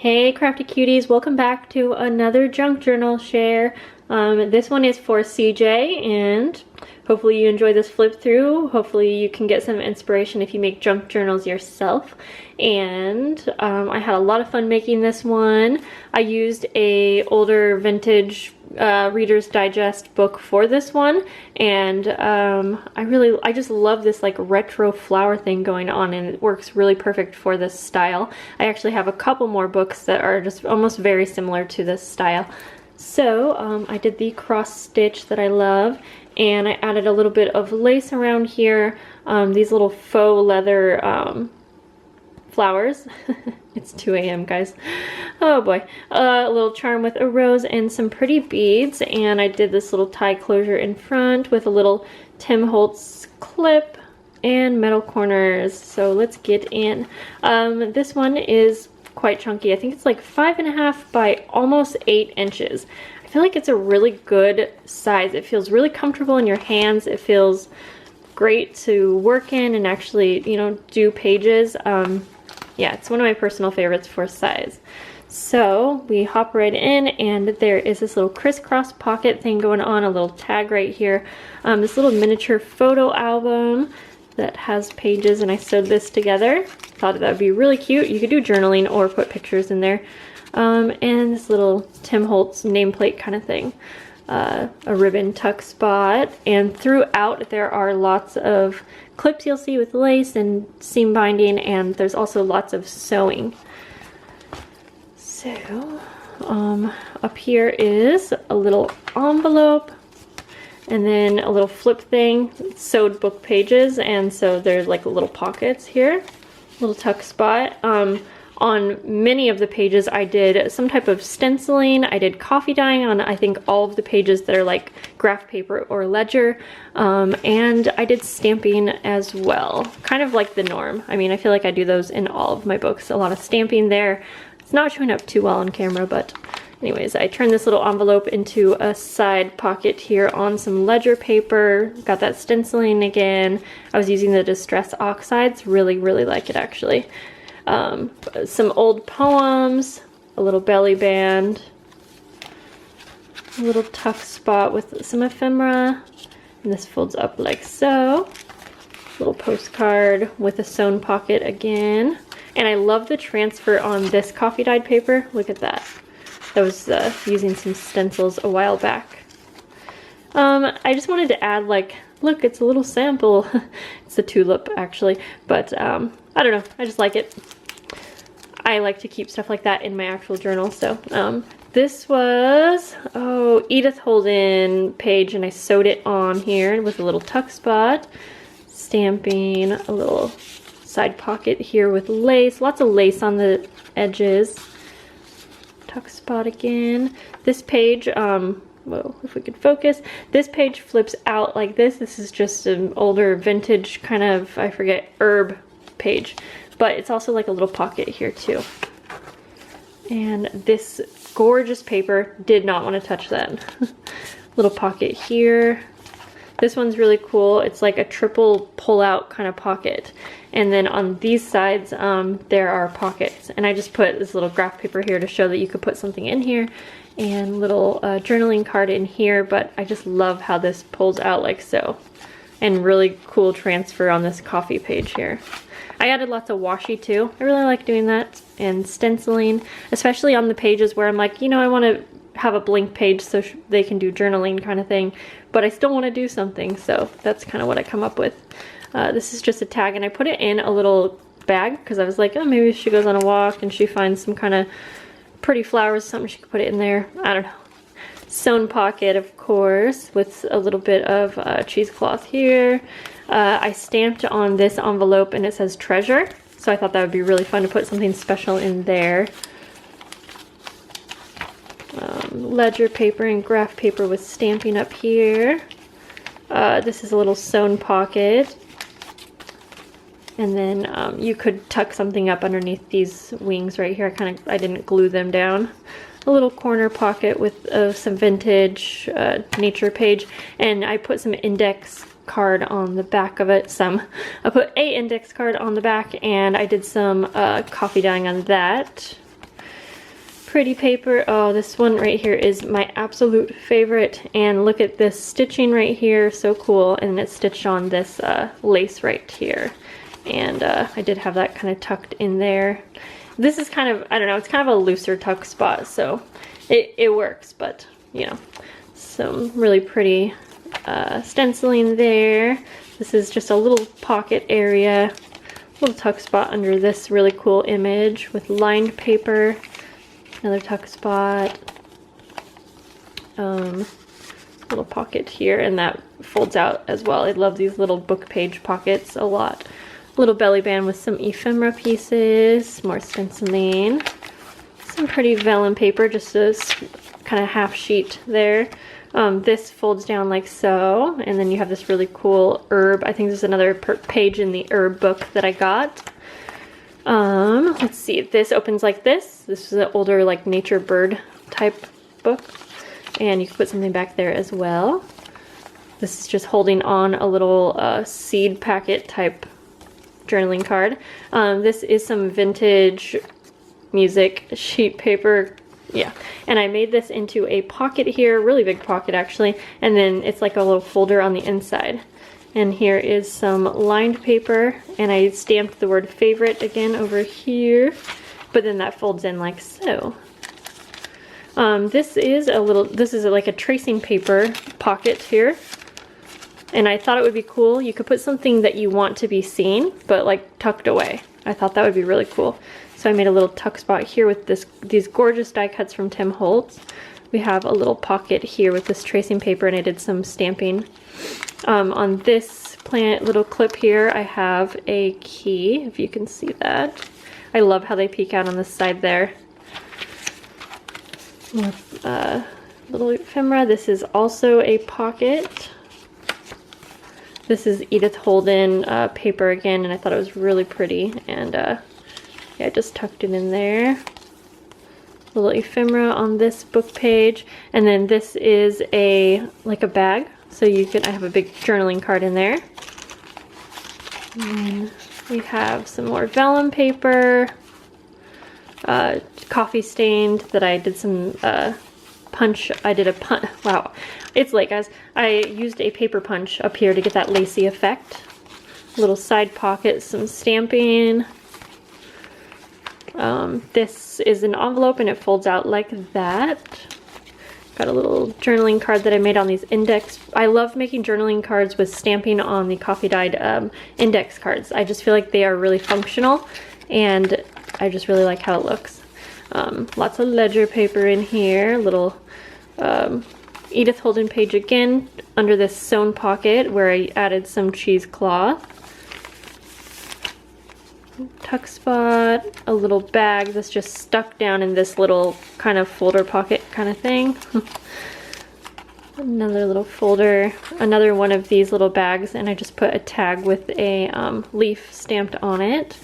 Hey crafty cuties, welcome back to another junk journal share. This one is for CJ, and hopefully you enjoy this flip through. Hopefully you can get some inspiration if you make junk journals yourself. And I had a lot of fun making this one. I used a older vintage Reader's Digest book for this one, and I just love this like retro flower thing going on, and it works really perfect for this style. I actually have a couple more books that are just almost very similar to this style. So I did the cross stitch that I love, and I added a little bit of lace around here, these little faux leather flowers. It's 2 a.m. guys. Oh boy. A little charm with a rose and some pretty beads, and I did this little tie closure in front with a little Tim Holtz clip and metal corners. So let's get in. This one is quite chunky. I think it's like 5.5 by almost 8 inches. I feel like it's a really good size. It feels really comfortable in your hands. It feels great to work in and actually, you know, do pages. Yeah, it's one of my personal favorites for size. So we hop right in, and there is this little crisscross pocket thing going on, a little tag right here. This little miniature photo album that has pages, and I sewed this together. Thought that would be really cute. You could do journaling or put pictures in there. And this little Tim Holtz nameplate kind of thing. A ribbon tuck spot, and throughout there are lots of clips you'll see with lace and seam binding, and there's also lots of sewing. So up here is a little envelope, and then a little flip thing, sewed book pages, and so there's like little pockets here, little tuck spot. On many of the pages I did some type of stenciling. I did coffee dyeing on I think all of the pages that are like graph paper or ledger, and I did stamping as well, kind of like the norm. I mean, I feel like I do those in all of my books, a lot of stamping there. It's not showing up too well on camera, but anyways, I turned this little envelope into a side pocket here on some ledger paper. Got that stenciling again. I was using the Distress Oxides, really like it actually. Some old poems, a little belly band, a little tuck spot with some ephemera, and this folds up like so. Little postcard with a sewn pocket again. And I love the transfer on this coffee dyed paper. Look at that. I was using some stencils a while back. I just wanted to add, like, look, it's a little sample. It's a tulip actually, but I don't know, I just like it. I like to keep stuff like that in my actual journal. So this was Edith Holden page, and I sewed it on here with a little tuck spot, stamping, a little side pocket here with lace, lots of lace on the edges, tuck spot again. This page, well, if we could focus, this page flips out like this. This is just an older vintage kind of, I forget, herb page, but it's also like a little pocket here too. And this gorgeous paper, did not want to touch that. Little pocket here. This one's really cool. It's like a triple pull out kind of pocket. And then on these sides, there are pockets. And I just put this little graph paper here to show that you could put something in here, and little journaling card in here, but I just love how this pulls out like so. And really cool transfer on this coffee page here. I added lots of washi too. I really like doing that, and stenciling, especially on the pages where I'm like, you know, I want to have a blank page so they can do journaling kind of thing, but I still want to do something, so that's kind of what I come up with. This is just a tag, and I put it in a little bag because I was like, oh, maybe she goes on a walk and she finds some kind of pretty flowers, something she could put it in there. I don't know. Sewn pocket, of course, with a little bit of cheesecloth here. I stamped on this envelope, and it says treasure, so I thought that would be really fun to put something special in there. Ledger paper and graph paper with stamping up here. This is a little sewn pocket, and then you could tuck something up underneath these wings right here. I didn't glue them down. A little corner pocket with some vintage nature page, and I put some index card on the back of it. I put a index card on the back, and I did some coffee dyeing on that. pretty paper. Oh, this one right here is my absolute favorite. And look at this stitching right here, so cool. And it's stitched on this lace right here. And I did have that kind of tucked in there. This is kind of, I don't know, it's kind of a looser tuck spot, so it works, but you know, some really pretty stenciling there. This is just a little pocket area, little tuck spot under this really cool image with lined paper. Another tuck spot. Little pocket here, and that folds out as well. I love these little book page pockets a lot. Little belly band with some ephemera pieces, more stenciling. Some pretty vellum paper, just this kind of half sheet there. This folds down like so, and then you have this really cool herb. I think there's another page in the herb book that I got. Let's see, this opens like this. This is an older like nature bird type book, and you can put something back there as well. This is just holding on a little seed packet type journaling card. This is some vintage music sheet paper. Yeah, and I made this into a pocket here, really big pocket actually, and then it's like a little folder on the inside. And here is some lined paper, and I stamped the word favorite again over here, but then that folds in like so. This is like a tracing paper pocket here, and I thought it would be cool. You could put something that you want to be seen, but like tucked away. I thought that would be really cool. So I made a little tuck spot here with these gorgeous die cuts from Tim Holtz. We have a little pocket here with this tracing paper, and I did some stamping. On this little clip here, I have a key, if you can see that. I love how they peek out on this side there. Little ephemera. This is also a pocket. This is Edith Holden paper again, and I thought it was really pretty, and yeah, I just tucked it in there. Little ephemera on this book page, and then this is like a bag, so I have a big journaling card in there. And we have some more vellum paper, coffee stained that I did some punch. Wow, it's late guys. I used a paper punch up here to get that lacy effect. Little side pocket, some stamping. This is an envelope, and it folds out like that. Got a little journaling card that I made on these index. I love making journaling cards with stamping on the coffee dyed index cards. I just feel like they are really functional, and I just really like how it looks. Lots of ledger paper in here. Little Edith Holden page again under this sewn pocket where I added some cheesecloth. Tuck spot, a little bag that's just stuck down in this little kind of folder pocket kind of thing. Another little folder, another one of these little bags, and I just put a tag with a leaf stamped on it.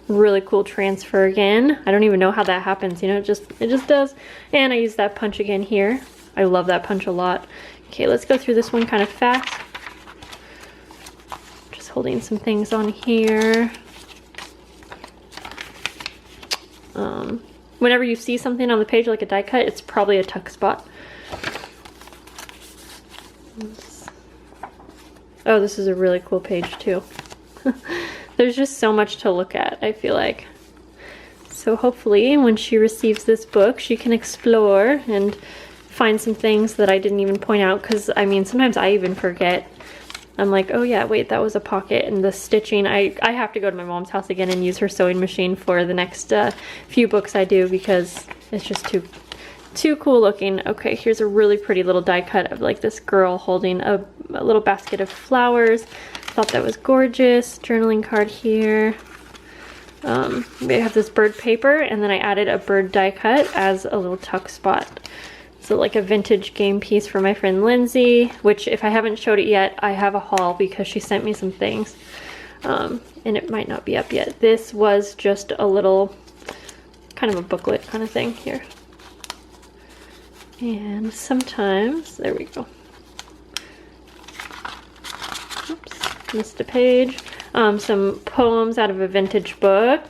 Really cool transfer again. I don't even know how that happens, you know, it just does. And I use that punch again here. I love that punch a lot. Okay, let's go through this one kind of fast. Just holding some things on here. Whenever you see something on the page like a die cut, it's probably a tuck spot. Oh, this is a really cool page too. There's just so much to look at, I feel like. So hopefully when she receives this book, she can explore and find some things that I didn't even point out, because I mean, sometimes I even forget. I'm like, oh yeah, wait, that was a pocket, and the stitching, I have to go to my mom's house again and use her sewing machine for the next few books I do, because it's just too cool looking. Okay, here's a really pretty little die cut of like this girl holding a little basket of flowers. Thought that was gorgeous. Journaling card here. We have this bird paper, and then I added a bird die cut as a little tuck spot. So like a vintage game piece for my friend Lindsay, which if I haven't showed it yet, I have a haul because she sent me some things. And it might not be up yet. This was just a little, kind of a booklet kind of thing here. And sometimes, there we go. Oops, missed a page. Some poems out of a vintage book.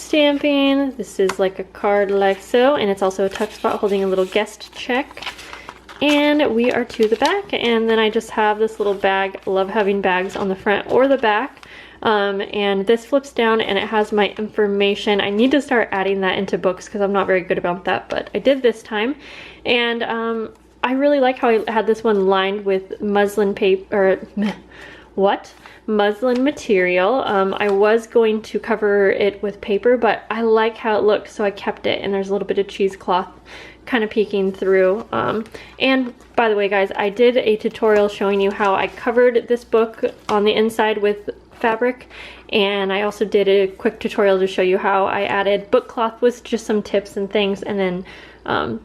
stamping. This is like a card like so, and it's also a tuck spot holding a little guest check. And we are to the back, and then I just have this little bag. Love having bags on the front or the back. And this flips down and it has my information. I need to start adding that into books because I'm not very good about that, but I did this time. And I really like how I had this one lined with muslin paper, muslin material. I was going to cover it with paper, but I like how it looked, so I kept it, and there's a little bit of cheesecloth kind of peeking through. And by the way, guys, I did a tutorial showing you how I covered this book on the inside with fabric, and I also did a quick tutorial to show you how I added book cloth with just some tips and things, and then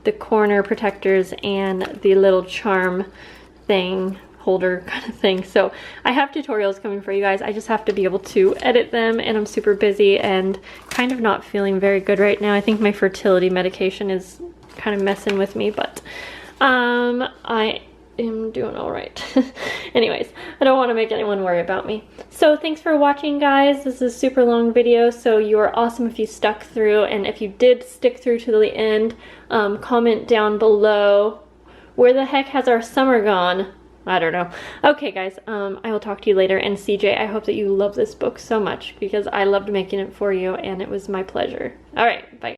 the corner protectors and the little charm thing holder kind of thing. So I have tutorials coming for you guys. I just have to be able to edit them, and I'm super busy and kind of not feeling very good right now. I think my fertility medication is kind of messing with me, but I am doing all right. Anyways, I don't want to make anyone worry about me. So thanks for watching, guys. This is a super long video, so you are awesome if you stuck through, and if you did stick through to the end, comment down below, where the heck has our summer gone? I don't know. Okay, guys, I will talk to you later, and CJ, I hope that you love this book so much because I loved making it for you, and it was my pleasure. All right, bye.